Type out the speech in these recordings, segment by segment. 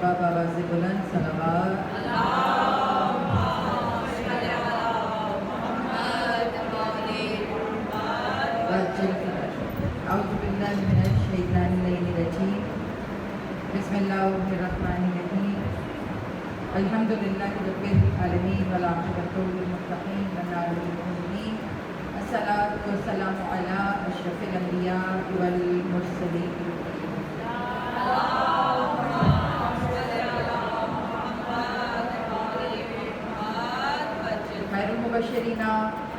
مرتبہ بآواز بلند صلوات اعوذ باللہ من الشیطان الرجیم بسم اللہ الرحمن الرحیم الحمدللہ رب العالمین والعاقبۃ للمتقین والمؤمنین الصلاۃ والسلام علی اشرف الانبیاء والمرسلین خیر المبشرین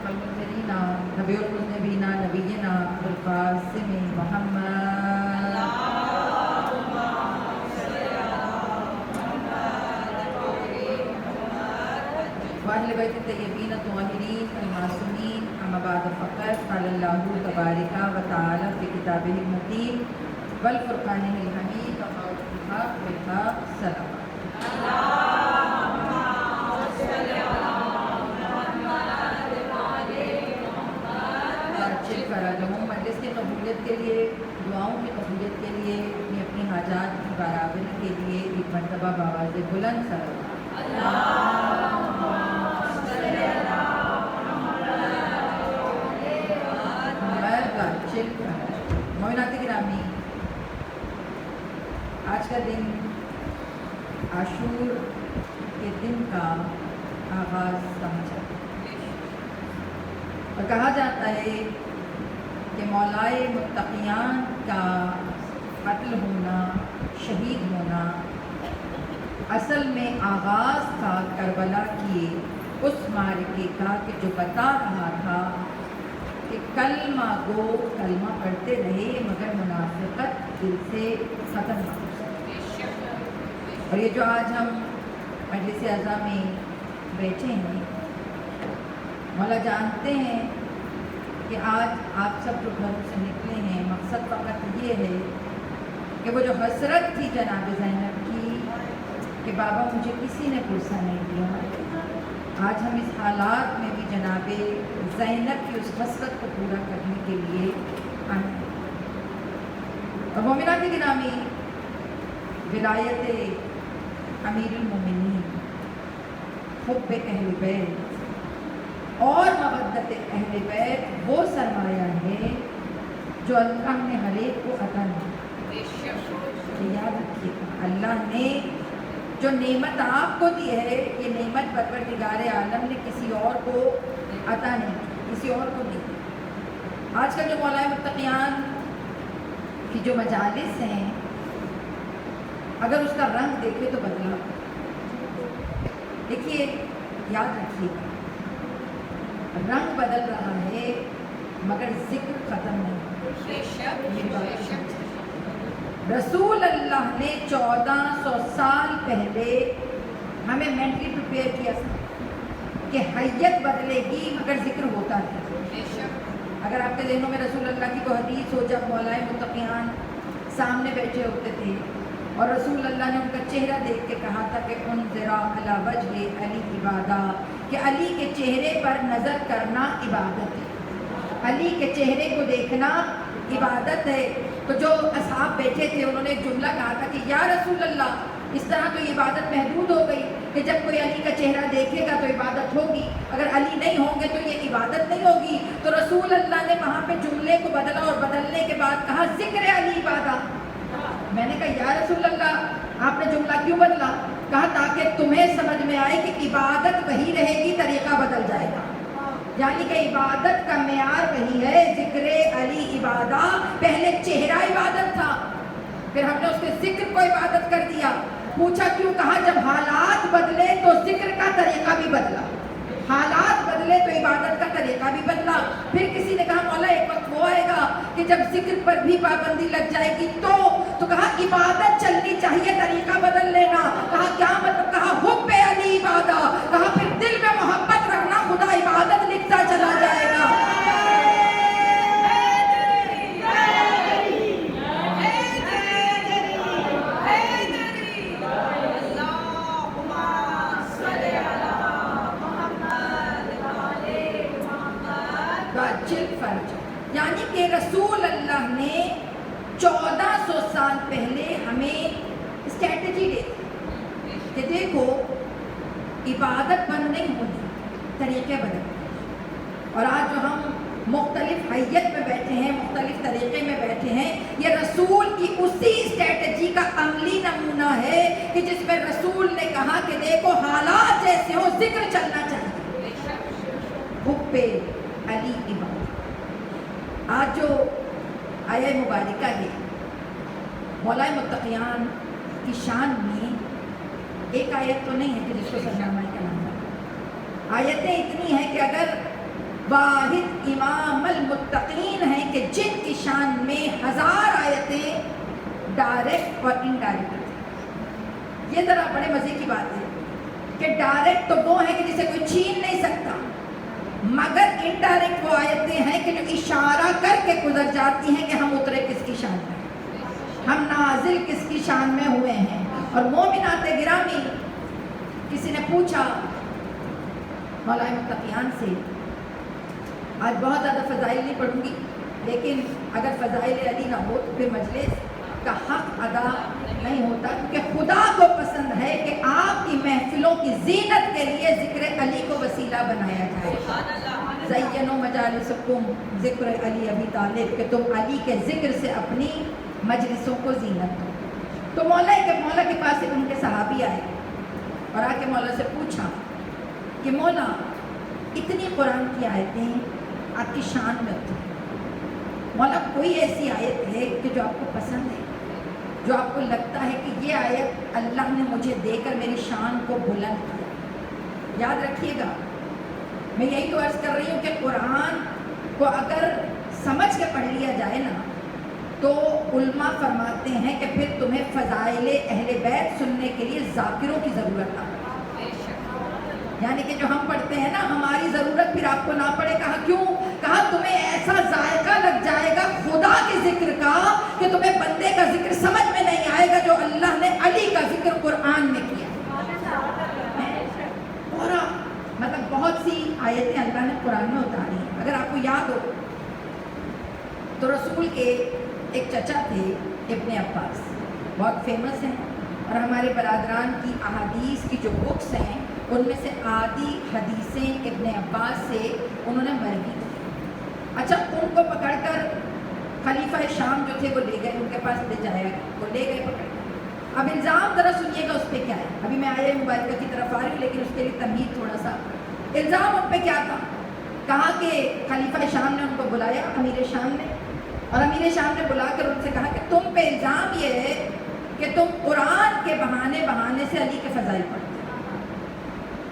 والمنذرین نبی المذنبین نبینا القاسم محمد وأهل بیت الطیبین الطاہرین المعصومین اما بعد فقط قال اللہ تبارک و تعالی فی کتابہ المتین والفرقان الحمید وقول الحق بالحق صلوات مجلس کی قبولیت کے لیے دعاؤں کی قبولیت کے لیے اپنی حاجات کی برابری کے لیے ایک مرتبہ بآواز بلند صلوات مومنات گرامی، آج کا دن عاشور کے دن کا آغاز سمجھا اور کہا جاتا ہے کہ مولائے متقیان کا قتل ہونا، شہید ہونا اصل میں آغاز تھا کربلا کی اس معرکے کا کہ جو بتا رہا تھا کہ کلمہ گو کلمہ پڑھتے رہے مگر منافقت دل سے ختم نہ ہو سکے۔ اور یہ جو آج ہم مجلس اعضاء میں بیٹھے ہیں، مولا جانتے ہیں کہ آج آپ سب جو گھروں سے نکلے ہیں، مقصد فقط یہ ہے کہ وہ جو حسرت تھی جناب زینب کی کہ بابا مجھے کسی نے پوچھا نہیں دیا، آج ہم اس حالات میں بھی جناب زینب کی اس حسرت کو پورا کرنے کے لیے آئے ہیں۔ اور مومنات گرامی، ولایت امیر المومنین، حب اہل بیت اور مودت اہل بیت وہ سرمایہ ہے جو اللہ نے ہر ایک کو عطا نہیں۔ یاد رکھیے گا، اللہ نے جو نعمت آپ کو دی ہے، یہ نعمت پروردگار عالم نے کسی اور کو عطا نہیں کی، کسی اور کو نہیں۔ آج کل جو مولائے متقیان کی جو مجالس ہیں، اگر اس کا رنگ دیکھے تو بدلا۔ دیکھیے، یاد رکھیے گا، رنگ بدل رہا ہے مگر ذکر ختم نہیں۔ رسول اللہ نے 1400 سال پہلے ہمیں مینٹلی پریپیئر کیا تھا کہ حیت بدلے گی مگر ذکر ہوتا ہے۔ اگر آپ کے ذہنوں میں رسول اللہ کی کوئی حدیث ہو، جب مولائے متقیان سامنے بیٹھے ہوتے تھے اور رسول اللہ نے ان کا چہرہ دیکھ کے کہا تھا کہ انظر علی وجہ علی عبادہ، کہ علی کے چہرے پر نظر کرنا عبادت ہے، علی کے چہرے کو دیکھنا عبادت ہے۔ تو جو اصحاب بیٹھے تھے انہوں نے ایک جملہ کہا تھا کہ یا رسول اللہ، اس طرح تو یہ عبادت محدود ہو گئی کہ جب کوئی علی کا چہرہ دیکھے گا تو عبادت ہوگی، اگر علی نہیں ہوں گے تو یہ عبادت نہیں ہوگی۔ تو رسول اللہ نے وہاں پہ جملے کو بدلا اور بدلنے کے بعد کہا ذکر علی عبادت۔ میں نے کہا یا رسول اللہ، آپ نے جملہ کیوں بدلا؟ کہا تاکہ تمہیں سمجھ میں آئے کہ عبادت وہی رہے گی، طریقہ بدل جائے گا، یعنی کہ عبادت کا معیار وہی ہے، ذکر علی عبادہ۔ پہلے چہرہ عبادت تھا، پھر ہم نے اس کے ذکر کو عبادت کر دیا۔ پوچھا کیوں؟ کہا جب حالات بدلے تو ذکر کا طریقہ بھی بدلا، حالات بدلے تو عبادت کا طریقہ بھی بدلا۔ پھر کسی نے کہا مولا ایک وقت وہ آئے گا کہ جب ذکر پر بھی پابندی لگ جائے گی تو کہا عبادت چلنی چاہیے، طریقہ بدل لینا۔ کہا کیا مطلب؟ کہا حب علی عبادہ، کہا پھر دل میں محبت رکھنا، خدا عبادت لکھتا چلا جائے گا۔ یعنی کہ رسول اللہ نے 1400 سال پہلے ہمیں عبادت بند نہیں ہوتی، طریقے بدل. اور آج جو ہم مختلف حیت میں بیٹھے ہیں، مختلف طریقے میں بیٹھے ہیں، یہ رسول کی اسی اسٹریٹجی کا عملی نمونہ ہے کہ جس میں رسول نے کہا کہ دیکھو حالات جیسے ہو ذکر چلنا چاہیے. حب علی عبادت. آج جو آیہ مبارکہ ہے مولا متقیان کی شان میں ایک آیت تو نہیں ہے کہ جس کو سرنامہ کلام ہے. آیتیں اتنی ہیں کہ اگر واحد امام المتقین ہیں کہ جن کی شان میں 1000 آیتیں ڈائریکٹ اور انڈائریکٹ ہیں. یہ ذرا بڑے مزے کی بات ہے کہ ڈائریکٹ تو وہ ہیں کہ جسے کوئی چھین نہیں سکتا، مگر انڈائریکٹ وہ آیتیں ہیں کہ جو اشارہ کر کے گزر جاتی ہیں کہ ہم اترے کس کی شان میں، ہم نازل کس کی شان میں ہوئے ہیں. اور مومنات گرامی، کسی نے پوچھا مولا متقیان سے، آج بہت زیادہ فضائل نہیں پڑھوں گی، لیکن اگر فضائل علی نہ ہو تو پھر مجلس کا حق ادا نہیں ہوتا، کیونکہ خدا کو پسند ہے کہ آپ کی محفلوں کی زینت کے لیے ذکر علی کو وسیلہ بنایا جائے. زینوا مجالسکم ذکر علی ابی طالب، کہ تم علی کے ذکر سے اپنی مجلسوں کو زینت دو. تو مولا کے پاس ایک ان کے صحابی آئے اور آ کے مولا سے پوچھا کہ مولا اتنی قرآن کی آیتیں آپ کی شان میں ہوتی ہیں، مولا کوئی ایسی آیت ہے کہ جو آپ کو پسند ہے، جو آپ کو لگتا ہے کہ یہ آیت اللہ نے مجھے دے کر میری شان کو بلند کیا. یاد رکھیے گا، میں یہی تو عرض کر رہی ہوں کہ قرآن کو اگر سمجھ کے پڑھ لیا جائے نا تو علماء فرماتے ہیں کہ پھر تمہیں فضائل اہل بیت سننے کے لیے ذاکروں کی ضرورت نہ پڑے. یعنی کہ جو ہم پڑھتے ہیں نا، ہماری ضرورت پھر آپ کو نہ پڑے. کہا کیوں؟ کہا تمہیں ایسا ذائقہ لگ جائے گا خدا کے ذکر کا کہ تمہیں بندے کا ذکر سمجھ میں نہیں آئے گا جو اللہ نے علی کا ذکر قرآن میں کیا. اور مطلب بہت سی آیتیں اللہ نے قرآن میں اتاری ہیں. اگر آپ کو یاد ہو تو رسول کے ایک چچا تھے ابن عباس، بہت فیمس ہیں، اور ہمارے برادران کی احادیث کی جو بکس ہیں ان میں سے آدھی حدیثیں ابن عباس سے انہوں نے مروی کی. اچھا، ان کو پکڑ کر خلیفہ شام جو تھے وہ لے گئے، ان کے پاس لے جایا، وہ لے گئے پکڑ کر. اب الزام ذرا سنیے گا اس پہ کیا ہے. ابھی میں آیہ مبارکہ کی طرف آ رہی ہوں لیکن اس کے لیے تمہید تھوڑا سا. الزام ان پہ کیا تھا؟ کہا کہ خلیفہ شام نے ان کو بلایا، امیر شام نے، اور امیر شام نے بلا کر ان سے کہا کہ تم پہ الزام یہ ہے کہ تم قرآن کے بہانے سے علی کے فضائل پڑھتے.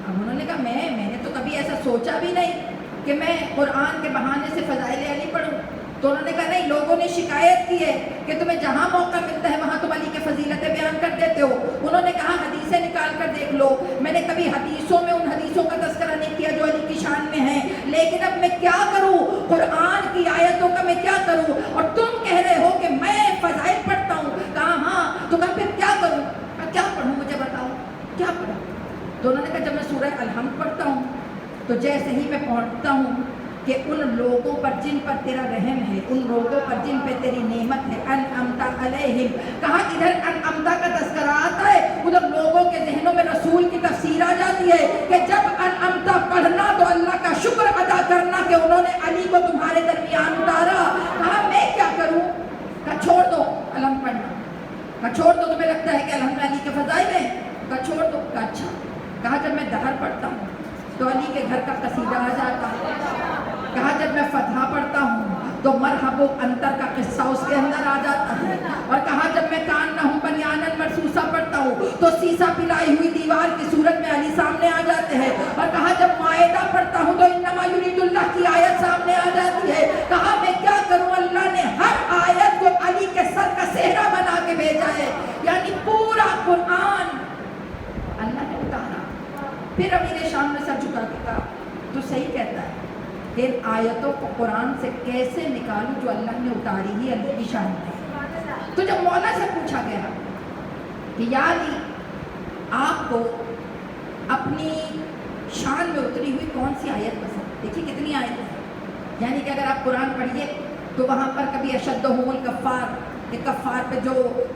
اب انہوں نے کہا میں نے تو کبھی ایسا سوچا بھی نہیں کہ میں قرآن کے بہانے سے فضائل علی پڑھوں. تو انہوں نے کہا نہیں، لوگوں نے شکایت کی ہے کہ تمہیں جہاں موقع ملتا ہے وہاں تم علی کے فضیلتیں بیان کر دیتے ہو. انہوں نے کہا حدیثیں نکال کر دیکھ لو، میں نے کبھی حدیثوں میں ان حدیثوں کا تذکرہ نہیں کیا جو علی کی شان میں ہیں، لیکن اب میں کیا کروں، قرآن کی آیتوں کا میں کیا کروں، اور تم کہہ رہے ہو کہ میں فضائل پڑھتا ہوں. کہا ہاں. تو کہا پھر کیا کروں؟ کیا پڑھوں مجھے بتاؤ، کیا پڑھوں؟ تو انہوں نے کہا جب میں سورہ الحمد پڑھتا ہوں تو جیسے ہی میں پڑھتا ہوں کہ ان لوگوں پر جن پر تیرا رحم ہے، ان لوگوں پر جن پہ تیری نعمت ہے، انعمت علیہم. کہا ادھر انعمت کا تذکرہ آتا ہے، ادھر لوگوں کے ذہنوں میں رسول کی تفسیر آ جاتی ہے کہ جب انعمت پڑھنا تو اللہ کا شکر ادا کرنا کہ انہوں نے علی کو تمہارے درمیان اتارا. کہا میں کیا کروں؟ کہا چھوڑ دو الحمد پڑھنا. کہا چھوڑ دو، تمہیں لگتا ہے کہ الحمد علی کے فضائل ہیں؟ کہا چھوڑ دو. کہا اچھا. کہا جب میں دہر پڑھتا ہوں تو علی کے گھر کا قصیدہ آ جاتا ہے. کہا جب میں فتح پڑھتا ہوں تو مرحب و انتر کا قصہ اس کے اندر آ جاتا ہے. اور کہا جب میں کان نہ ہوں بنیانن مرصوصہ پڑھتا ہوں تو سیسا پلائی ہوئی دیوار کی صورت میں علی سامنے آ جاتے ہیں. اور کہا جب مائدہ پڑھتا ہوں تو انما یرید اللہ کی آیت سامنے آ جاتی ہے. کہا میں کیا کروں، اللہ نے ہر آیت کو علی کے سر کا صحرا بنا کے بھیجا ہے. یعنی پورا قرآن اللہ نے اتارا. پھر امیر شام نے سر جھکا کے کہا تو صحیح کہتا ہے، ان آیتوں کو قرآن سے کیسے نکالوں جو اللہ نے اتاری ہی علی کی شان میں. تو جب مولا سے پوچھا گیا کہ یا علی آپ کو اپنی شان میں اتری ہوئی کون سی آیت پسند؟ دیکھیے کتنی آیت ہے. یعنی کہ اگر آپ قرآن پڑھیے تو وہاں پر کبھی اشدہم الکفار، کہ کفار پہ جو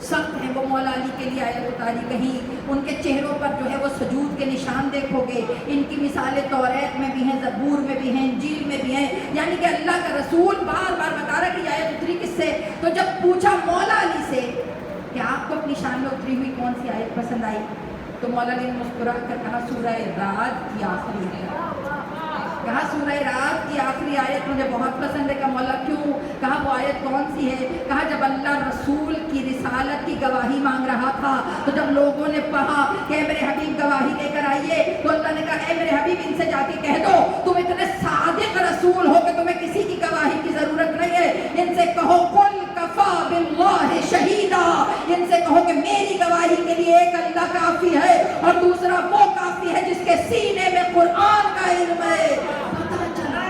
سخت ہیں وہ مولا علی کے لیے آیت اتاری، کہیں ان کے چہروں پر جو ہے وہ سجود کے نشان دیکھو گے، ان کی مثالیں توریت میں بھی ہیں، زبور میں بھی ہیں، انجیل میں بھی ہیں، یعنی کہ اللہ کا رسول بار بار بتا رہا کہ یہ آیت اتری کس سے؟ تو جب پوچھا مولا علی سے کہ آپ کو اپنی شان میں اتری ہوئی کون سی آیت پسند آئی، تو مولا علی نے مسکرا کر کہا سورہ رعد کی آخری آیت، کہا سورہ رعد کی آخری آیت مجھے بہت پسند ہے۔ کہ مولا کیوں؟ کہا وہ آیت کون سی ہے؟ کہا جب اللہ رسول کی رسالت کی گواہی مانگ رہا تھا تو جب لوگوں نے کہا کہ اے میرے حبیب گواہی لے کر آئیے، تو اللہ نے کہا اے میرے حبیب ان سے جا کے کہہ دو تم اتنے صادق رسول ہو کہ تمہیں کسی کی گواہی کی ضرورت نہیں ہے، ان سے کہو قل کفا باللہ شہیدا، ان سے کہو کہ میری گواہی کے لیے ایک اللہ کافی ہے اور دوسرا وہ کافی ہے جس کے سینے میں قرآن کا علم ہے۔ پتہ چلا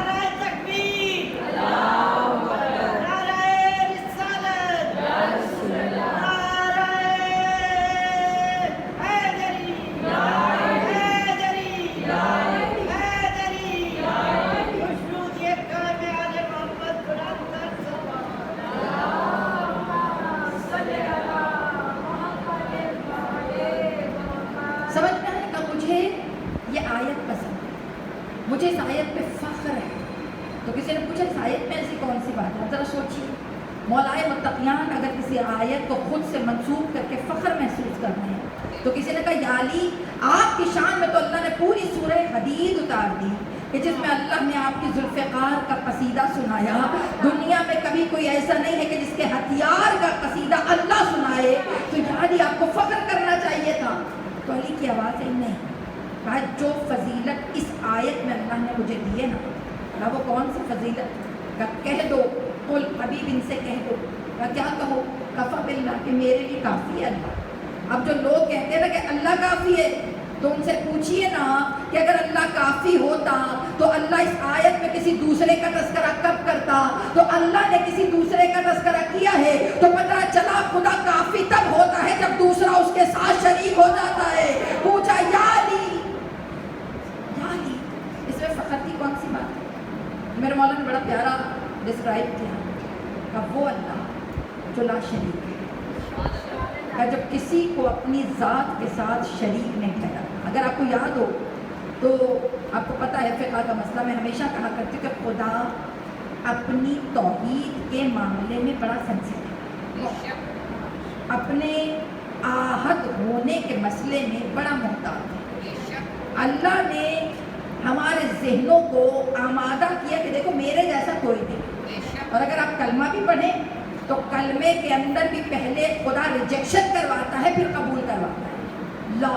مجھے اس آیت پہ فخر ہے۔ تو کسی نے پوچھا اس آیت میں ایسی کون سی بات ہے؟ ذرا سوچیے، مولائے متقیان اگر کسی آیت کو خود سے منسوب کر کے فخر محسوس کرتے ہیں تو کسی نے کہا یا علی آپ کی شان میں تو اللہ نے پوری سورہ حدید اتار دی کہ جس میں اللہ نے آپ کی ذوالفقار کا قصیدہ سنایا۔ دنیا میں کبھی کوئی ایسا نہیں ہے کہ جس کے ہتھیار کا قصیدہ اللہ سنائے، تو یا علی آپ کو فخر کرنا چاہیے تھا۔ تو علی کی آواز ہے نہیں، کہا جو فضیلت اس آیت میں اللہ نے مجھے دی ہے نا، کہا وہ کون سی فضیلت؟ کہا کہہ دو قل حبیب ان سے کہہ دو۔ کہا کیا کہو؟ کفا باللہ کہ میرے لیے کافی ہے اللہ۔ اب جو لوگ کہتے ہیں نا کہ اللہ کافی ہے، تو ان سے پوچھئے نا کہ اگر اللہ کافی ہوتا تو اللہ اس آیت میں کسی دوسرے کا تذکرہ کب کرتا؟ تو اللہ نے کسی دوسرے کا تذکرہ کیا ہے تو پتہ چلا خدا کافی تب ہوتا ہے جب دوسرا اس کے ساتھ شریک ہو جاتا ہے۔ پوچھا یا علی، اس میں فخر کی کون سی بات ہے؟ میرے مولا نے بڑا پیارا ڈسکرائب کیا کہ وہ اللہ جو لا شریک ہے، کہ جب کسی کو اپنی ذات کے ساتھ شریک نہیں ٹھہرا۔ اگر آپ کو یاد ہو تو آپ کو پتہ ہے فقہ کا مسئلہ میں ہمیشہ کہا کرتی کہ خدا اپنی توحید کے معاملے میں بڑا سینسیٹیو ہے، اپنے آہد ہونے کے مسئلے میں بڑا محتاط ہے۔ اللہ نے ہمارے ذہنوں کو آمادہ کیا کہ دیکھو میرے جیسا کوئی نہیں، اور اگر آپ کلمہ بھی پڑھیں تو کلمے کے اندر بھی پہلے خدا ریجیکشن کرواتا ہے پھر قبول کرواتا ہے۔ لا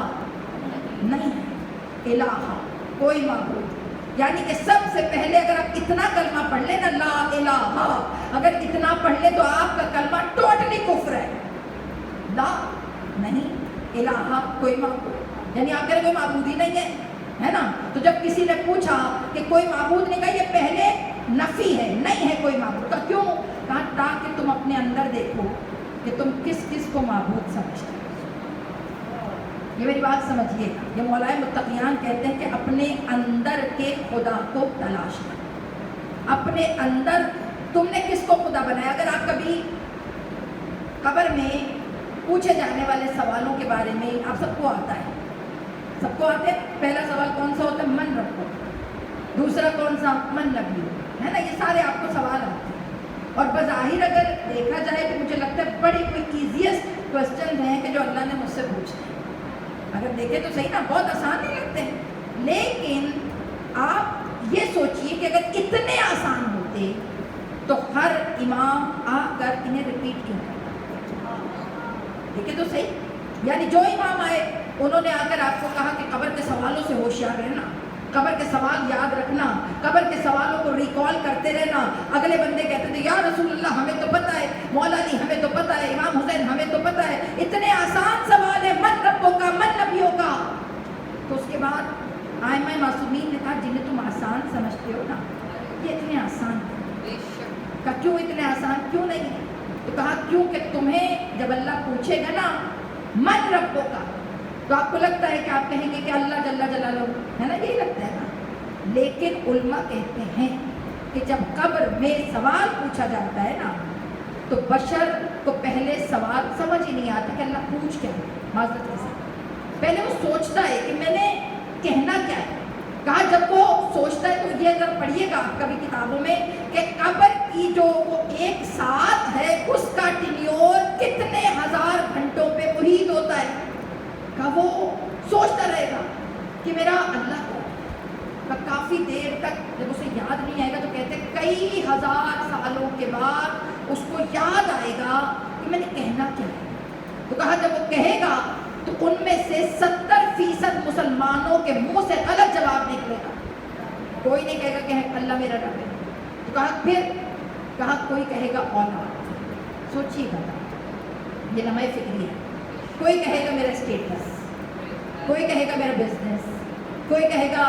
نہیں ہے، الہ کوئی معبود، یعنی کہ سب سے پہلے اگر آپ اتنا کلمہ پڑھ لیں نا لا الہ، اگر اتنا پڑھ لیں تو آپ کا کلمہ ٹوٹلی کفر ہے۔ لا نہیں الہ کوئی معبود، یعنی آپ کہہ رہے کوئی معبود ہی نہیں ہے نا؟ تو جب کسی نے پوچھا کہ کوئی معبود نہیں، کہا یہ پہلے نفی ہے، نہیں ہے کوئی معبود۔ کہا کیوں؟ کہا تاکہ تم اپنے اندر دیکھو کہ تم کس کس کو معبود سمجھتے ہو۔ یہ میری بات سمجھیے، یہ مولائے متقیان کہتے ہیں کہ اپنے اندر کے خدا کو تلاش کرو، اپنے اندر تم نے کس کو خدا بنایا۔ اگر آپ کبھی قبر میں پوچھے جانے والے سوالوں کے بارے میں آپ سب کو آتا ہے، سب کو آتے ہیں، پہلا سوال کون سا ہوتا ہے؟ من رکھو، دوسرا کون سا؟ من نبی، ہے نا؟ یہ سارے آپ کو سوال آتے ہیں، اور بظاہر اگر دیکھا جائے تو مجھے لگتا ہے بڑی کوئی ایزیسٹ کوسچن ہیں کہ جو اللہ نے مجھ سے پوچھے ہیں۔ اگر دیکھیں تو صحیح نا، بہت آسان نہیں لگتے ہیں، لیکن آپ یہ سوچئے کہ اگر اتنے آسان ہوتے تو ہر امام آ کر انہیں ریپیٹ کیوں کرتا؟ دیکھیں تو صحیح، یعنی جو امام آئے انہوں نے آ کر آپ کو کہا کہ قبر کے سوالوں سے ہوشیار رہنا، قبر کے سوال یاد رکھنا، قبر کے سوالوں کو ریکال کرتے رہنا۔ اگلے بندے کہتے تھے یا رسول اللہ ہمیں تو پتہ ہے، مولا علی ہمیں تو پتہ ہے، امام حسین ہمیں تو پتہ ہے، اتنے آسان سوال ہے من ربوں کا، من نبیوں کا۔ تو اس کے بعد ائمہ معصومین نے کہا جنہیں تم آسان سمجھتے ہو نا، یہ اتنے آسان ہیں۔ کہا کیوں اتنے آسان کیوں نہیں ہے؟ تو کہا کیونکہ تمہیں جب اللہ پوچھے گا نا من ربوں کا، تو آپ کو لگتا ہے کہ آپ کہیں گے کہ اللہ جل جلالہ، ہے نا؟ یہی لگتا ہے نا، لیکن علماء کہتے ہیں کہ جب قبر میں سوال پوچھا جاتا ہے نا تو بشر کو پہلے سوال سمجھ ہی نہیں آتا کہ اللہ پوچھ کیا ہے، معذرت کے ساتھ پہلے وہ سوچتا ہے کہ میں نے کہنا کیا ہے. کہا جب وہ سوچتا ہے تو یہ اگر پڑھیے گا کبھی کتابوں میں کہ قبر کی جو وہ ایک ساتھ ہے اس کا ٹینیور کتنے ہزار گھنٹوں پہ محیط ہوتا ہے. کہا وہ سوچتا رہے گا کہ میرا اللہ کو کافی دیر تک جب اسے یاد نہیں آئے گا تو کہتے ہیں کئی ہزار سالوں کے بعد اس کو یاد آئے گا کہ میں نے کہنا کیا ہے. تو کہا جب وہ کہے گا تو ان میں سے 70% مسلمانوں کے منہ سے غلط جواب نکلے گا. کوئی نہیں کہے گا کہ اللہ میرا رب ہے. تو کہا کوئی کہے گا اولاد. سوچیے گا یہ لمحہ فکری ہے. کوئی کہے گا میرا اسٹیٹس، کوئی کہے گا میرا بزنس، کوئی کہے گا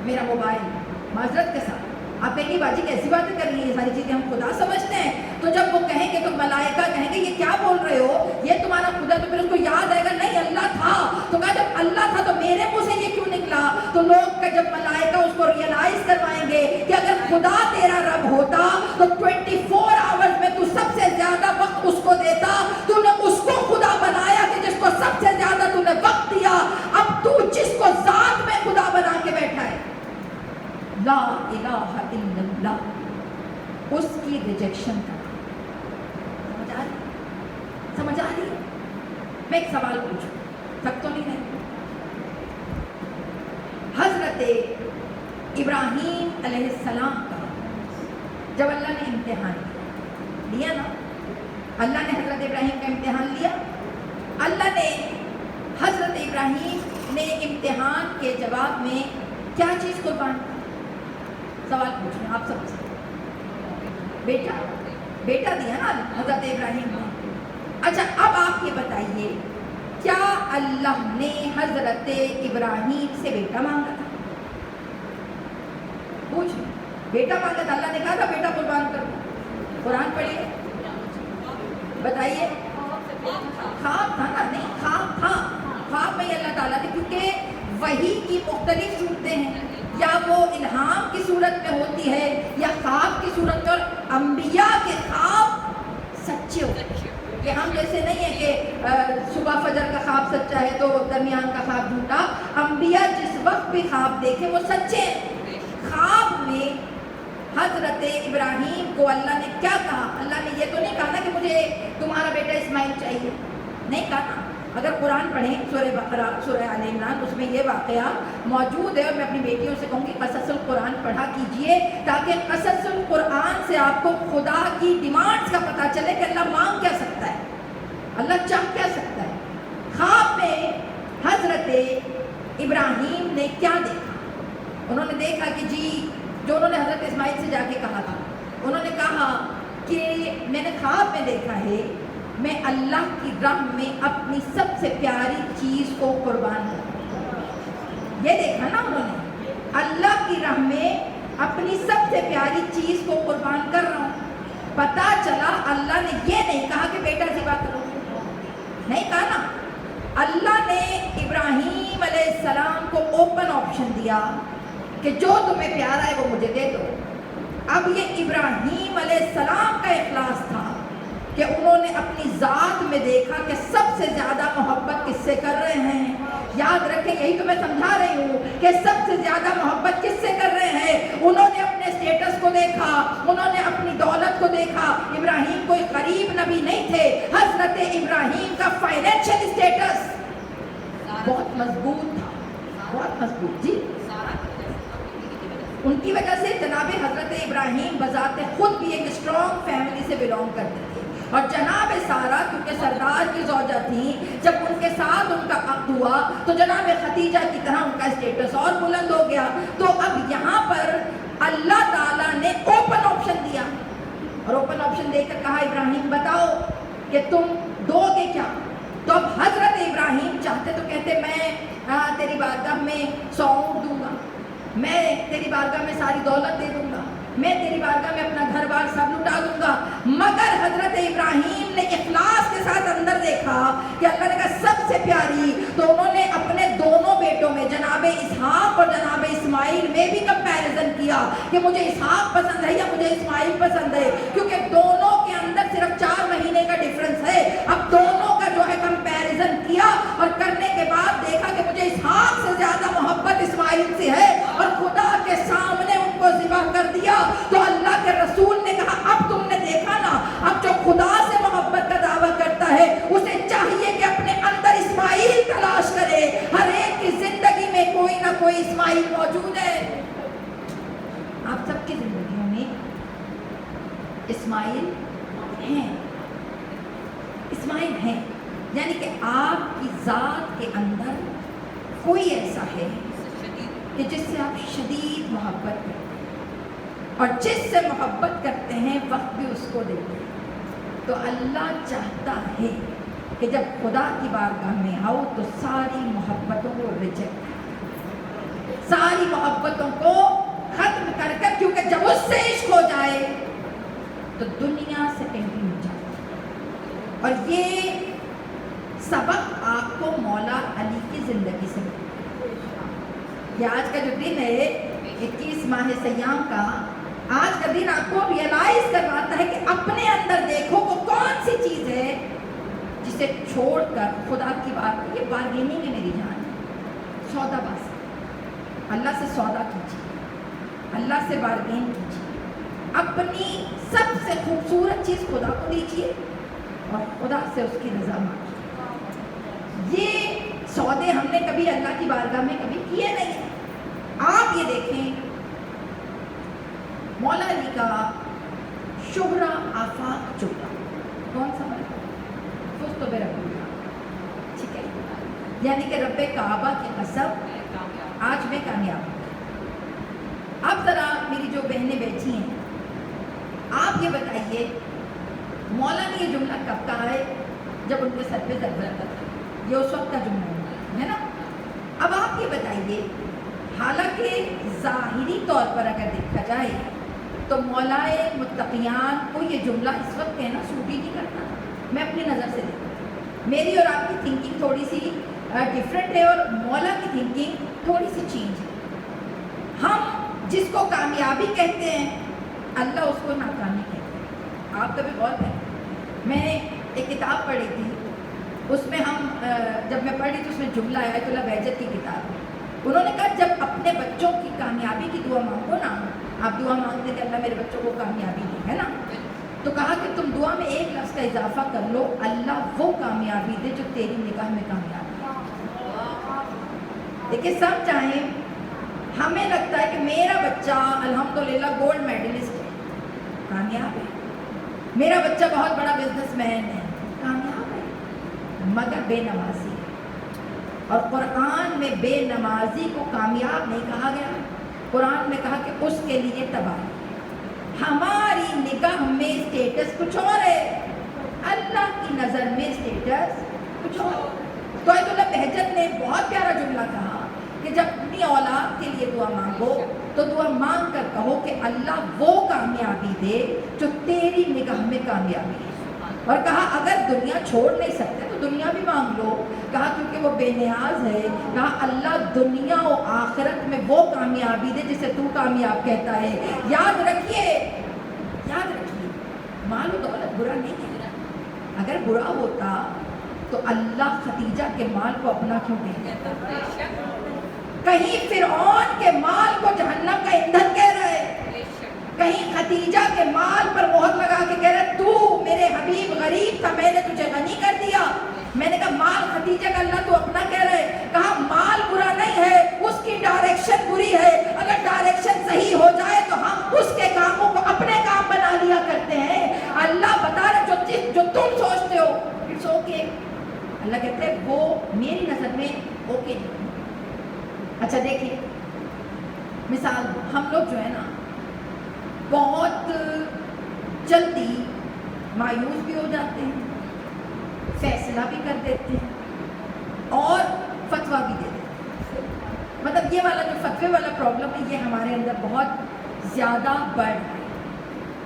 میرا موبائل. معذرت کے ساتھ آپ کہیں گے باجی کیسی باتیں کر رہی ہیں، یہ ساری چیزیں ہم خدا سمجھتے ہیں. تو جب وہ کہیں گے تو ملائکہ کہیں گے یہ کیا بول رہے ہو، یہ تمہارا خدا. تو پھر اس کو یاد آئے گا نہیں اللہ تھا. تو کہا جب اللہ تھا تو میرے منہ سے یہ کیوں نکلا. تو لوگ کا جب ملائکہ اس کو ریئلائز کروائیں گے کہ اگر خدا تیرا رب ہوتا تو 24 آورز میں تو سب سے زیادہ وقت اس کو دیتا. تو نے اس کو خدا بنایا کہ جس کو سب سے زیادہ تو نے وقت دیا. اب تو جس کو ذات میں خدا بنا کے بیٹھا ہے لا الہ الا اللہ، اس کی ریجیکشن کا. سمجھ آ رہی ہے؟ میں ایک سوال پوچھوں، تھک تو نہیں رہے. حضرت ابراہیم علیہ السلام کا جب اللہ نے امتحان لیا نا، اللہ نے حضرت ابراہیم کا امتحان لیا. اللہ نے حضرت ابراہیم نے امتحان کے جواب میں کیا چیز قربان کی؟ سوال پوچھیں آپ سب سے. بیٹا دیا نا حضرت ابراہیم نے. اچھا اب آپ یہ بتائیے کیا اللہ نے حضرت ابراہیم سے بیٹا مانگا تھا؟ پوچھ بیٹا مانگا تھا. اللہ نے کہا تھا بیٹا قربان کر. قرآن پڑھیے بتائیے. خواب تھا نا؟ نہیں خواب تھا. خواب میں اللہ تعالیٰ نے، کیونکہ وحی کی مختلف صورتیں ہیں، یا وہ الہام کی صورت میں ہوتی ہے یا خواب کی صورت میں. اور انبیاء کے خواب سچے ہوتے ہیں. کہ ہم جیسے نہیں ہے کہ صبح فجر کا خواب سچا ہے تو درمیان کا خواب جھوٹا. انبیاء جس وقت بھی خواب دیکھے وہ سچے ہیں. خواب میں حضرت ابراہیم کو اللہ نے کیا کہا؟ اللہ نے یہ تو نہیں کہا نا کہ مجھے تمہارا بیٹا اسماعیل چاہیے، نہیں کہا. اگر قرآن پڑھیں سورہ بقرہ، سورہ آل عمران، اس میں یہ واقعہ موجود ہے. اور میں اپنی بیٹیوں سے کہوں گی قصص القرآن پڑھا کیجئے تاکہ قصص القرآن سے آپ کو خدا کی ڈیمانڈز کا پتہ چلے کہ اللہ مانگ کیا سکتا ہے، اللہ چاہ کیا سکتا ہے. خواب میں حضرت ابراہیم نے کیا دیکھا؟ انہوں نے دیکھا کہ جی جو انہوں نے حضرت اسماعیل سے جا کے کہا تھا، انہوں نے کہا کہ میں نے خواب میں دیکھا ہے میں اللہ کی راہ میں اپنی سب سے پیاری چیز کو قربان کروں. یہ دیکھا نا انہوں نے، اللہ کی راہ میں اپنی سب سے پیاری چیز کو قربان کر رہا ہوں. پتا چلا اللہ نے یہ نہیں کہا کہ بیٹا ذبح کرو، نہیں کہا نا. اللہ نے ابراہیم علیہ السلام کو اوپن آپشن دیا کہ جو تمہیں پیارا ہے وہ مجھے دے دو. اب یہ ابراہیم علیہ السلام کا اخلاص تھا کہ انہوں نے اپنی ذات میں دیکھا کہ سب سے زیادہ محبت کس سے کر رہے ہیں. یاد رکھیں یہی تو میں سمجھا رہی ہوں کہ سب سے زیادہ محبت کس سے کر رہے ہیں. انہوں نے اپنے اسٹیٹس کو دیکھا، انہوں نے اپنی دولت کو دیکھا. ابراہیم کوئی غریب نبی نہیں تھے. حضرت ابراہیم کا فائنینشیل اسٹیٹس بہت مضبوط تھا، بہت مضبوط. جی ان کی وجہ سے جناب حضرت ابراہیم بذات خود بھی ایک اسٹرانگ فیملی سے بلونگ کرتے تھے. اور جناب سارہ کیونکہ سردار کی زوجہ تھی، جب ان کے ساتھ ان کا عقد ہوا تو جناب خدیجہ کی طرح ان کا اسٹیٹس اور بلند ہو گیا. تو اب یہاں پر اللہ تعالیٰ نے اوپن آپشن دیا اور اوپن آپشن دے کر کہا ابراہیم بتاؤ کہ تم دو گے کیا. تو اب حضرت ابراہیم چاہتے تو کہتے میں تیری بارگاہ میں 100 اونٹ دوں گا، میں تیری بارگاہ میں ساری دولت دے دوں گا، میں تیری بارگاہ میں اپنا گھر بار سب لٹا دوں گا. مگر حضرت ابراہیم نے اخلاص کے ساتھ اندر دیکھا کہ اللہ نے کہا سب سے پیاری. تو انہوں نے اپنے دونوں بیٹوں میں جناب اسحاق اور جناب اسماعیل میں بھی کمپیریزن کیا کہ مجھے اسحاق پسند ہے یا مجھے اسماعیل پسند ہے، کیونکہ دونوں کے اندر صرف 4 مہینے کا ڈفرنس ہے. اب دونوں کا جو ہے کمپیریزن کیا اور کرنے کے بعد دیکھا کہ مجھے اسحاق سے زیادہ محبت اسماعیل سے ہے اور خدا کے سامنے ان کو ذبح کر دیا. تو اللہ کے رسول نے کہا اب تم نے دیکھا نا, اب جو خدا سے محبت کا دعویٰ کرتا ہے اسے چاہیے کہ اپنے اندر اسماعیل تلاش کرے. ہر ایک کی زندگی میں کوئی نہ کوئی اسماعیل موجود ہے. آپ سب کی زندگیوں میں اسماعیل ہیں, اسماعیل ہیں, یعنی کہ آپ کی ذات کے اندر کوئی ایسا ہے کہ جس سے آپ شدید محبت کرتے ہیں اور جس سے محبت کرتے ہیں وقت بھی اس کو دیتے ہیں. تو اللہ چاہتا ہے کہ جب خدا کی بارگاہ میں آؤ تو ساری محبتوں کو ریجیکٹ کرو, ساری محبتوں کو ختم کر کر, کیونکہ جب اس سے عشق ہو جائے تو دنیا سے کہیں ہو جائے. اور یہ سبق آپ کو مولا علی کی زندگی سے ملتا ہے. یہ آج کا جو دن ہے 21 ماہ سیام کا, آج کا دن آپ کو ریئلائز کرواتا ہے کہ اپنے اندر دیکھو وہ کون سی چیز ہے جسے چھوڑ کر خدا کی بات, یہ بارگیننگ ہے میری جان, سودا باز, اللہ سے سودا کیجیے, اللہ سے بارگین کیجیے, اپنی سب سے خوبصورت چیز خدا کو دیجیے اور خدا سے اس کی رضا مانگیے. یہ سودے ہم نے کبھی اللہ کی بارگاہ میں کبھی کیے نہیں ہیں. آپ یہ دیکھیں مولا علی کا شہرہ آفاق جملہ کون سا ہے؟ فزت برب اللہ, ٹھیک ہے, یعنی کہ رب کعبہ کی قسم آج میں کامیاب ہوں. اب ذرا میری جو بہنیں بیٹھی ہیں آپ یہ بتائیے مولا نے یہ جملہ کب کہا ہے؟ جب ان کے سر پہ ضرب لگا تھا. یہ اس وقت کا جملہ ہے نا. اب آپ یہ بتائیے, حالانکہ ظاہری طور پر اگر دیکھا جائے تو مولائے متقیان کو یہ جملہ اس وقت کہنا سوٹ ہی نہیں کرتا. میں اپنی نظر سے دیکھوں, میری اور آپ کی تھنکنگ تھوڑی سی ڈفرینٹ ہے اور مولا کی تھنکنگ تھوڑی سی چینج ہے. ہم جس کو کامیابی کہتے ہیں اللہ اس کو ناکامی کہتے ہیں. آپ کبھی غور کریں, میں نے ایک کتاب پڑھی تھی, اس میں ہم جب میں پڑھی تو اس میں جملہ آیا تو اللہ بہجت کی کتاب, انہوں نے کہا جب اپنے بچوں کی کامیابی کی دعا مانگو نا, آپ دعا مانگتے کہ اللہ میرے بچوں کو کامیابی دے, ہے نا, تو کہا کہ تم دعا میں ایک لفظ کا اضافہ کر لو, اللہ وہ کامیابی دے جو تیری نگاہ میں کامیابی ہے. دیکھیں سب چاہیں, ہمیں لگتا ہے کہ میرا بچہ الحمدللہ گولڈ میڈلسٹ ہے, کامیاب ہے, میرا بچہ بہت بڑا بزنس مین ہے, کامیاب ہے, مگر بے نمازی ہے. اور قرآن میں بے نمازی کو کامیاب نہیں کہا گیا, قرآن میں کہا کہ اس کے لیے تباہی. ہماری نگاہ میں اسٹیٹس کچھ اور ہے, اللہ کی نظر میں اسٹیٹس کچھ اور. تو آیت اللہ بہجت نے بہت پیارا جملہ کہا کہ جب اپنی اولاد کے لیے دعا مانگو تو دعا مانگ کر کہو کہ اللہ وہ کامیابی دے جو تیری نگاہ میں کامیابی ہے. اور کہا اگر دنیا چھوڑ نہیں سکتے تو دنیا بھی مانگ لو, کہا کیونکہ وہ بے نیاز ہے. کہا اللہ دنیا و آخرت میں وہ کامیابی دے جسے تو کامیاب کہتا ہے. یاد رکھیے, یاد رکھیے, مال و دولت برا نہیں ہے. اگر برا ہوتا تو اللہ خدیجہ کے مال کو اپنا کیوں کہتا؟ کہیں فرعون کے مال کو جہنم کا ایندھن کہہ رہا ہے, کہیں خدیجہ کے مال پر مہر لگا کے کہہ رہا ہے تو میرے حبیب غریب تھا, میں نے تجھے غنی کر دیا. میں نے کہا مال خدیجہ کا اللہ تو اپنا کہہ رہا ہے. کہا مال برا نہیں ہے, اس کی ڈائریکشن بری ہے. اگر ڈائریکشن صحیح ہو جائے تو ہم اس کے کاموں کو اپنے کام بنا لیا کرتے ہیں. اللہ بتا رہے جو تم سوچتے ہو اٹس اوکے, اللہ کہتے ہیں وہ میری نظر میں اوکے نہیں. اچھا دیکھیں مثال, ہم لوگ جو ہے نا بہت جلدی مایوس بھی ہو جاتے ہیں, فیصلہ بھی کر دیتے ہیں اور فتویٰ بھی دے دیتے ہیں. مطلب یہ والا جو فتوے والا پرابلم ہے یہ ہمارے اندر بہت زیادہ بڑھ رہا ہے.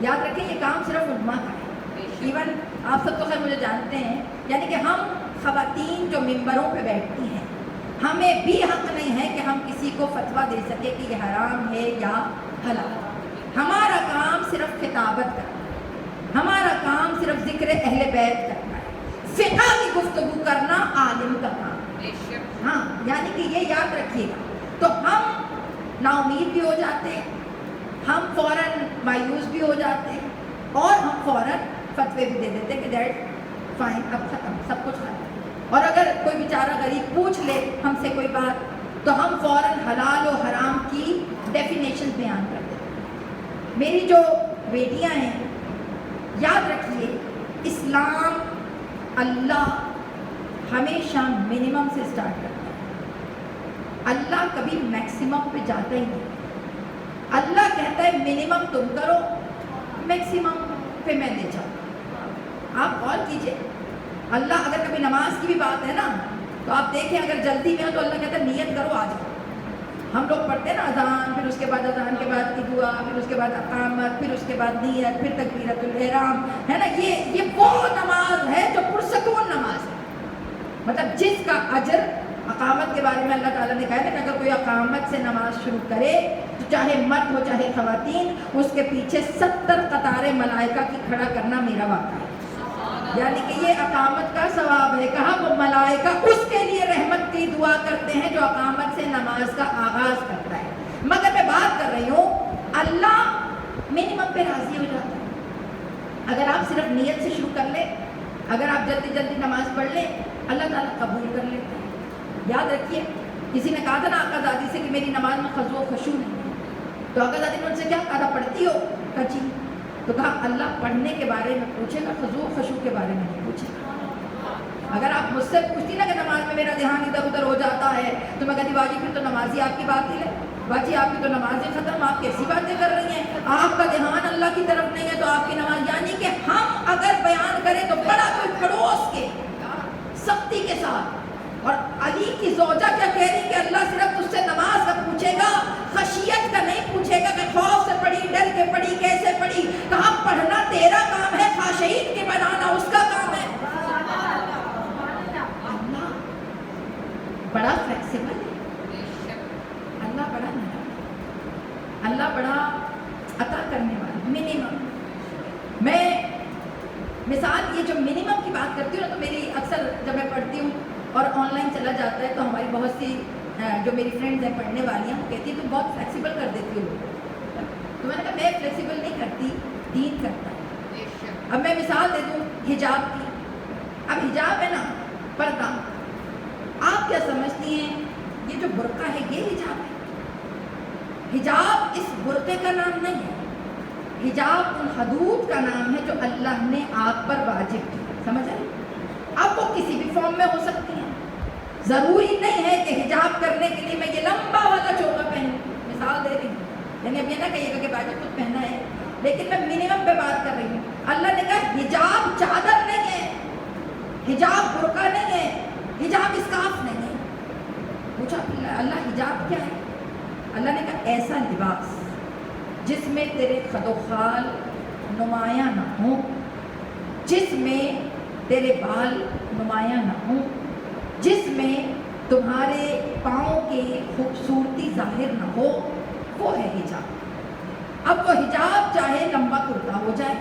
یاد رکھیں یہ کام صرف علماء کا ہے. ایون آپ سب تو خیر مجھے جانتے ہیں, یعنی کہ ہم خواتین جو ممبروں پہ بیٹھتی ہیں ہمیں بھی حق نہیں ہے کہ ہم کسی کو فتویٰ دے سکے کہ یہ حرام ہے یا حلال. ہمارا کام صرف خطابت کرنا ہے, ہمارا کام صرف ذکر اہل بیت کرنا ہے, فقہ کی گفتگو کرنا عالم کا کام. ہاں یعنی کہ یہ یاد رکھیے گا. تو ہم نا امید بھی ہو جاتے ہیں, ہم فوراً مایوس بھی ہو جاتے ہیں, اور ہم فوراً فتوے بھی دے دیتے ہیں کہ دیٹ فائن, اب ختم, سب کچھ ختم. اور اگر کوئی بیچارہ غریب پوچھ لے ہم سے کوئی بات تو ہم فوراً حلال و حرام کی ڈیفینیشن بیان کر دیتے ہیں. میری جو بیٹیاں ہیں, یاد رکھیے اسلام, اللہ ہمیشہ منیمم سے اسٹارٹ کرتا ہے. اللہ کبھی میکسیمم پہ جاتا ہی نہیں. اللہ کہتا ہے منیمم تم کرو, میکسیمم پہ میں لے جاؤں. آپ غور کیجئے, اللہ اگر کبھی نماز کی بھی بات ہے نا تو آپ دیکھیں اگر جلدی میں ہو تو اللہ کہتا ہے نیت کرو آ جاؤ. ہم لوگ پڑھتے ہیں نا اذان, پھر اس کے بعد اذان کے بعد کی دعا, پھر اس کے بعد اقامت, پھر اس کے بعد نیت, پھر تکبیرۃ الاحرام, ہے نا. یہ وہ نماز ہے جو پرسکون نماز ہے. مطلب جس کا اجر, اقامت کے بارے میں اللہ تعالیٰ نے کہا ہے کہ اگر کوئی اقامت سے نماز شروع کرے تو چاہے مرد ہو چاہے خواتین, اس کے پیچھے 70 قطاریں ملائکہ کی کھڑا کرنا میرا واقعہ ہے. یعنی کہ یہ اقامت کا ثواب ہے. کہا وہ ملائکہ اس کے لیے رحمت کی دعا کرتے ہیں جو اقامت سے نماز کا آغاز کرتا ہے. مگر میں بات کر رہی ہوں اللہ منیمم پہ راضی ہو جاتا ہے. اگر آپ صرف نیت سے شروع کر لیں, اگر آپ جلدی جلدی نماز پڑھ لیں, اللہ تعالیٰ قبول کر لیتے ہیں. یاد رکھیے کسی نے کہا تھا نا آقا زادی سے کہ میری نماز میں خضوع و خشوع نہیں ہے, تو آقا زادی نے ان سے کیا کہا تھا, پڑھتی ہو؟ کہا جی. تو کہا اللہ پڑھنے کے بارے میں پوچھے گا, خضوع و خشوع کے بارے میں نہیں پوچھے گا. اگر آپ مجھ سے پوچھتی نا کہ نماز میں میرا دھیان ادھر ادھر ہو جاتا ہے تو میں کہتی باجی پھر تو نماز ہی آپ کی بات ہی ہے, باجی آپ کی تو نماز ہی ختم, آپ کیسی باتیں کر رہی ہیں, آپ کا دھیان اللہ کی طرف نہیں ہے تو آپ کی نماز. یعنی کہ ہم اگر بیان کریں تو بڑا کوئی پڑوس کے سختی کے ساتھ. اور علی کی زوجہ کیا کہہ رہی کہ اللہ صرف تجھ سے نماز کا پوچھے گا, خشیت کا نہیں پوچھے گا کہ خوف سے پڑھی, ڈر کے پڑھی, کیسے پڑھی. کہا پڑھنا تیرا کام ہے, خاشعین کے بنانا اس کا کام ہے. اللہ بڑا فلیکسیبل ہے, اللہ بڑا نرم, اللہ بڑا عطا کرنے والا. منیمم, میں مثال یہ جو منیمم کی بات کرتی ہوں نا, تو میری اکثر جب میں پڑھتی ہوں اور آن لائن چلا جاتا ہے تو ہماری بہت سی جو میری فرینڈز ہیں پڑھنے والی ہیں, وہ کہتی ہیں تم بہت فلیکسیبل کر دیتی ہو. تو میں نے کہا میں فلیکسیبل نہیں کرتی, دین کرتا ہے. اب میں مثال دے دوں حجاب کی. اب حجاب ہے نا, پردہ, آپ کیا سمجھتی ہیں یہ جو برقع ہے یہ حجاب ہے؟ حجاب اس برقعے کا نام نہیں ہے, حجاب ان حدود کا نام ہے جو اللہ نے آپ پر واجب کی. سمجھ آئی؟ اب وہ کسی بھی فارم میں ہو سکتی ہیں. ضروری نہیں ہے کہ حجاب کرنے کے لیے میں یہ لمبا والا چوکا پہنوں. مثال دے رہی ہوں, یعنی اب یہ نہ کہیے گا کہ باجی خود پہنا ہے, لیکن میں منیمم پہ بات کر رہی ہوں. اللہ نے کہا حجاب چادر نہیں ہے, حجاب برقع نہیں ہے, حجاب اسکارف نہیں ہے. پوچھا اللہ حجاب کیا ہے؟ اللہ نے کہا ایسا لباس جس میں تیرے خد و خال نمایاں نہ ہوں, جس میں تیرے بال نمایاں نہ ہوں, جس میں تمہارے پاؤں کی خوبصورتی ظاہر نہ ہو, وہ ہے حجاب. اب وہ حجاب چاہے لمبا کرتا ہو جائے,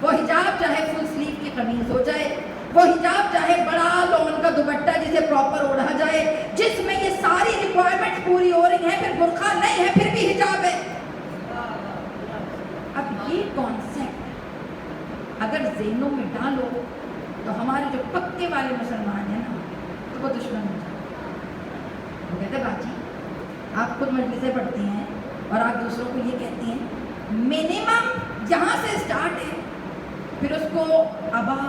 وہ حجاب چاہے فل سلیو کی قمیض ہو جائے, وہ حجاب چاہے بڑا لون کا دوپٹہ جسے پراپر اوڑھا جائے, جس میں یہ ساری ریکوائرمنٹ پوری ہو رہی ہیں, پھر برقع نہیں ہے پھر بھی حجاب ہے. اب یہ کانسیپٹ اگر ذہنوں میں ڈالو تو ہمارے جو پکے والے مسلمان ہیں نا تو وہ دشمن ہو جاتے ہیں. وہ کہتے ہیں باجی آپ خود مجلسیں پڑھتی ہیں اور آپ دوسروں کو یہ کہتی ہیں منیمم یہاں سے اسٹارٹ ہے, پھر اس کو ابا,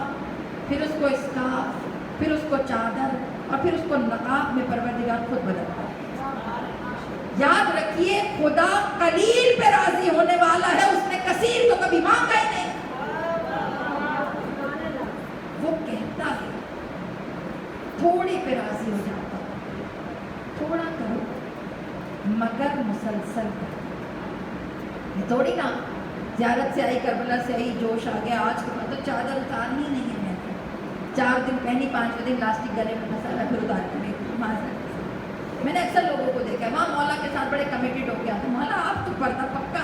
پھر اس کو اسکارف, پھر اس کو چادر, اور پھر اس کو نقاب میں پروردگار خود بدلتا ہے. یاد رکھیے خدا قلیل پہ راضی ہونے والا ہے, اس نے کثیر تو کبھی مانگا ہی نہیں. وہ کہتا ہے تھوڑے پہ راضی ہو جاتا, تھوڑا کرو مگر مسلسل کرو. یہ تھوڑی نا زیارت سے آئی, کربلا سے آئی, جوش آ گیا, آج کے بعد تو چادر اتارنی نہیں ہے. میں 4 دن پہنی, 5ویں دن لاسٹک گلے میں پھنسا رہا, پھر اتار کے میں نے اکثر لوگوں کو دیکھا ہے وہاں مولا کے ساتھ بڑے کمیٹڈ ہو گیا تھا, مولا آپ تو پردہ پکا.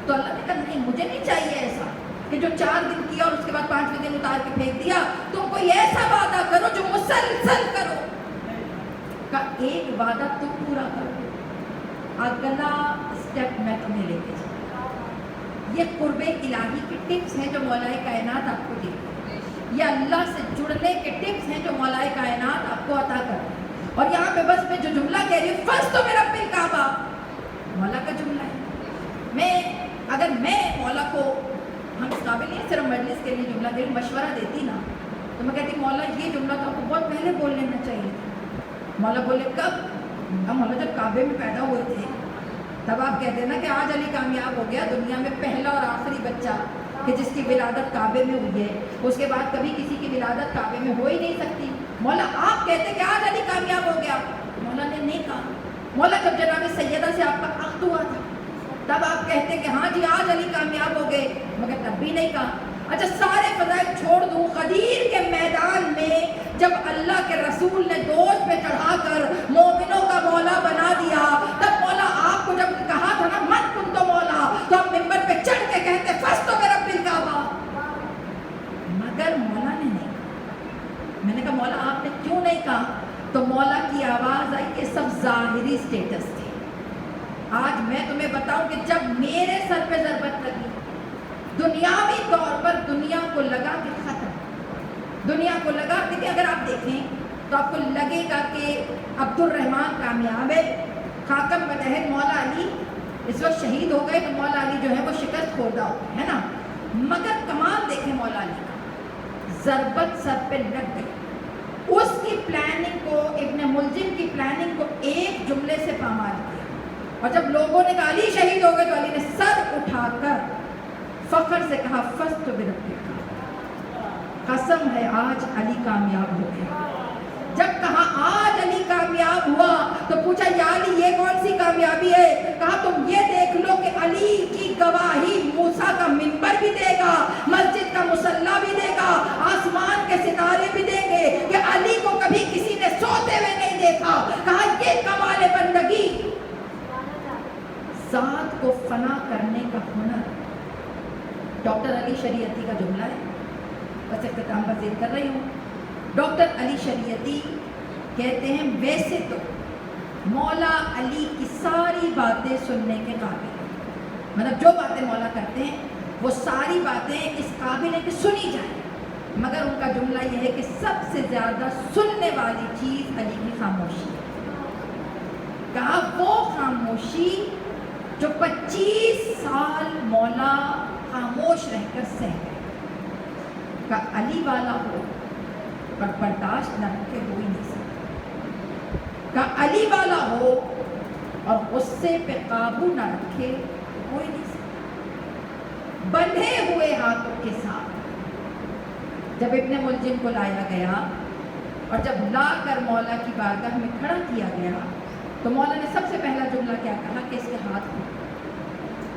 تو اللہ نے کہا نہیں مجھے نہیں چاہیے ایسا, کہ جو 4 دن کیا اور اس کے بعد 5ویں دن اتار کے پھینک دیا. تم کوئی ایسا وعدہ کرو جو مسلسل کرو. کا ایک وعدہ تم پورا کرو. اگلا اسٹیپ میں تمہیں لے کے چلوں. یہ قرب الہی کی ٹپس ہیں جو مولا کائنات آپ کو دیتے ہیں. یہ اللہ سے جڑنے کے ٹپس ہیں جو مولا کائنات آپ کو عطا کرتے ہیں. اور یہاں پہ بس میں جو جملہ کہہ رہی ہوں فرض تو میرا رب الکعبہ مولا کا جملہ ہے. اگر میں مولا کو، ہم اس قابل نہیں صرف مجلس کے لیے جملہ دے مشورہ دیتی نا، تو میں کہتی مولا یہ جملہ تو آپ کو بہت پہلے بول لینا چاہیے. مولا بولے کب؟ مولا جب کعبے میں پیدا ہوئے تھے تب آپ کہتے ہیں نا کہ آج علی کامیاب ہو گیا، دنیا میں پہلا اور آخری بچہ کہ جس کی ولادت کعبے میں ہوئی ہے. اس کے بعد کبھی کسی کی ولادت کعبے میں ہو ہی نہیں سکتی. مولا آپ کہتے کہ آج علی کامیاب ہو گیا. مولا نے نہیں کہا. مولا جب جناب سیدہ سے آپ کا عقد ہوا تھا تب آپ کہتے کہ ہاں جی آج علی کامیاب ہو گئے، مگر تب بھی نہیں کہا. اچھا سارے فضائل چھوڑ دوں، غدیر کے میدان میں جب اللہ کے رسول نے دوست پہ چڑھا کر مومنوں کا مولا بنا دیا، تب مولا آپ کو جب کہا تھا نا مت کن تو مولا، تو آپ ممبر پہ چڑھ کے کہتے فس تو میرا بالکعبہ. مگر مولا نے نہیں کہا. میں نے کہا مولا آپ نے کیوں نہیں کہا؟ تو مولا کی آواز آئی کہ سب ظاہری سٹیٹس تھے. آج میں تمہیں بتاؤں کہ جب میرے سر پہ ضربت لگی دنیاوی طور پر دنیا کو لگا کہ ختم، دنیا کو لگا کہ اگر آپ دیکھیں تو آپ کو لگے گا کہ عبد الرحمن کامیاب ہے. خاکم بتحد مولا علی اس وقت شہید ہو گئے تو مولا علی جو ہے وہ شکست خوردہ ہو گئے ہے نا. مگر کمال دیکھیں مولا علی کا، ضربت سر پہ لگ گئی. اس کی پلاننگ کو، ابن ملجم کی پلاننگ کو ایک جملے سے پامال کیا. اور جب لوگوں نے کہا علی شہید ہو گئے تو علی نے سر اٹھا کر فخر سے کہا فسٹ بربک، قسم ہے آج علی کامیاب ہو گیا. جب کہا آج علی کامیاب ہوا تو پوچھا یا علی یہ کون سی کامیابی ہے؟ کہا تم یہ دیکھ لو کہ علی کی گواہی موسیٰ کا منبر بھی دے گا، مسجد کا مصلی بھی دے گا، آسمان کے ستارے بھی دیں گے کہ علی کو کبھی کسی نے سوتے ہوئے نہیں دیکھا. کہا یہ کمال بندگی، ذات کو فنا کرنے کا ہنر. ڈاکٹر علی شریعتی کا جملہ ہے، بس اختتام پذیر کر رہی ہوں. ڈاکٹر علی شریعتی کہتے ہیں ویسے تو مولا علی کی ساری باتیں سننے کے قابل ہیں، مطلب جو باتیں مولا کرتے ہیں وہ ساری باتیں اس قابل ہیں کہ سنی جائیں. مگر ان کا جملہ یہ ہے کہ سب سے زیادہ سننے والی چیز علی کی خاموشی ہے. کہا وہ خاموشی جو 25 سال مولا خاموش رہ کر سہ گئے. کہا علی والا ہو پر برداشت نہ رکھے ہو ہی نہیں سکتا. کہا علی والا ہو اور غصے پہ قابو نہ رکھے ہو ہی نہیں سکتا. بندھے ہوئے ہاتھوں کے ساتھ جب ابن ملجم کو لایا گیا اور جب لا کر مولا کی بارگاہ میں کھڑا کیا گیا تو مولا نے سب سے پہلا جملہ کیا کہا کہ اس کے ہاتھ کھولو.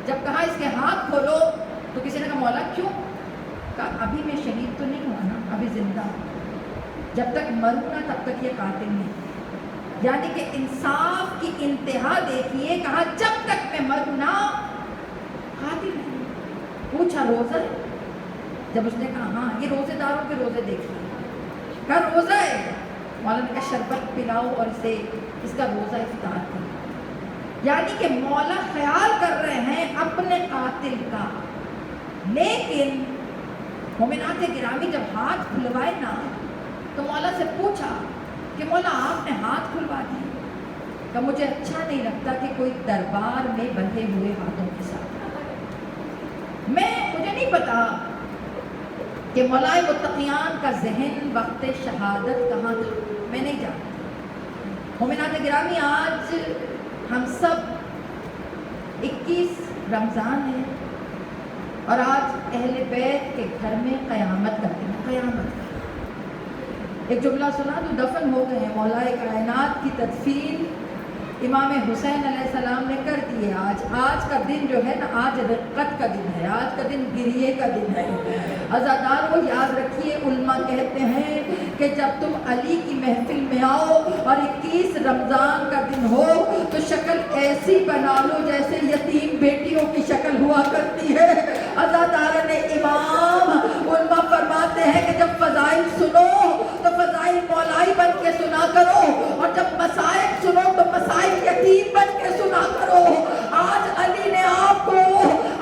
جب کہا اس کے ہاتھ کھولو تو کسی نے کہا مولا کیوں؟ کہا ابھی میں شہید تو نہیں ہوا نا، ابھی زندہ ہوں. جب تک مروں نا تب تک یہ قاتل نہیں. یعنی کہ انصاف کی انتہا دیکھیے. کہا جب تک میں مروں نا قاتل نہیں. پوچھا روزہ ہے؟ جب اس نے کہا ہاں یہ روزے داروں کے روزے دیکھیے. کہا روزہ ہے. مولا نے کہا شربت پلاؤ اور اس کا روزہ افطار کرو. یعنی کہ مولا خیال کر رہے ہیں اپنے قاتل کا. لیکن مومنات گرامی جب ہاتھ کھلوائے نا تو مولا سے پوچھا کہ مولا آپ نے ہاتھ کھلوا دیے. کہ مجھے اچھا نہیں لگتا کہ کوئی دربار میں بندھے ہوئے ہاتھوں کے ساتھ. مجھے نہیں پتا کہ مولائے متقیان کا ذہن وقت شہادت کہاں تھا، میں نہیں جانتی. مومنات گرامی آج ہم سب 21 رمضان ہے اور آج اہل بیت کے گھر میں قیامت کرتے ہیں. قیامت ایک جملہ سنا تو دفن ہو گئے ہیں. مولا کائنات کی تدفین امام حسین علیہ السلام نے کر دی ہے. آج کا دن جو ہے نا، آج رقت کا دن ہے، آج کا دن گریے کا دن ہے. عزادار کو یاد رکھیے، علماء کہتے ہیں کہ جب تم علی کی محفل میں آؤ اور 21 رمضان کا دن ہو تو شکل ایسی بنا لو جیسے یتیم بیٹیوں کی شکل ہوا کرتی ہے. عزاداران امام علماء فرماتے ہیں کہ جب فضائل سنو تو فضائل مولائی بن کے سنا کرو، اور جب مسائل سنو تو مسائل یتیم بن کے سنا کرو۔ آج علی نے آپ کو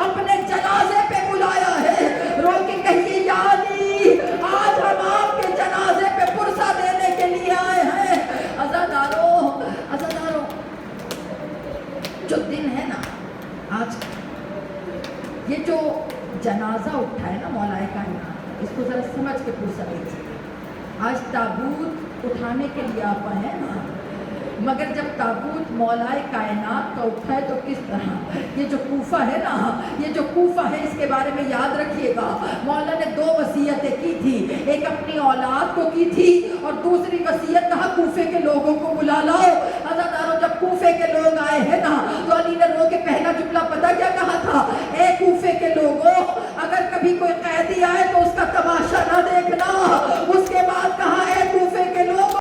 اپنے جنازے پہ بلایا ہے، رو کے کہیے یا علی آج ہم آپ کے جنازے پہ پرسہ دینے کے لیے آئے ہیں۔ عزاداروں جو دن ہے نا آج، یہ جو جنازہ اٹھا ہے نا مولا کائنات، اس کو ذرا سمجھ کے پرسہ دیجیے۔ آج تابوت اٹھانے کے لیے آپ آئے ہیں نا، مگر جب تابوت مولا کائنات کا اٹھا ہے تو کس طرح، یہ جو کوفہ ہے نا، یہ جو کوفہ ہے اس کے بارے میں یاد رکھیے گا، مولا نے 2 وصیتیں کی تھی، ایک اپنی اولاد کو کی تھی اور دوسری وصیت کہا کوفے کے لوگوں کو بلا لاؤ۔ عزاداروں جب کوفے کے لوگ آئے ہیں نا تو علی نے رو کے پہلا جملہ پتہ کیا کہا تھا؟ اے کوفے کے لوگوں، اگر کبھی کوئی قیدی آئے تو اس کا تماشا نہ دیکھنا،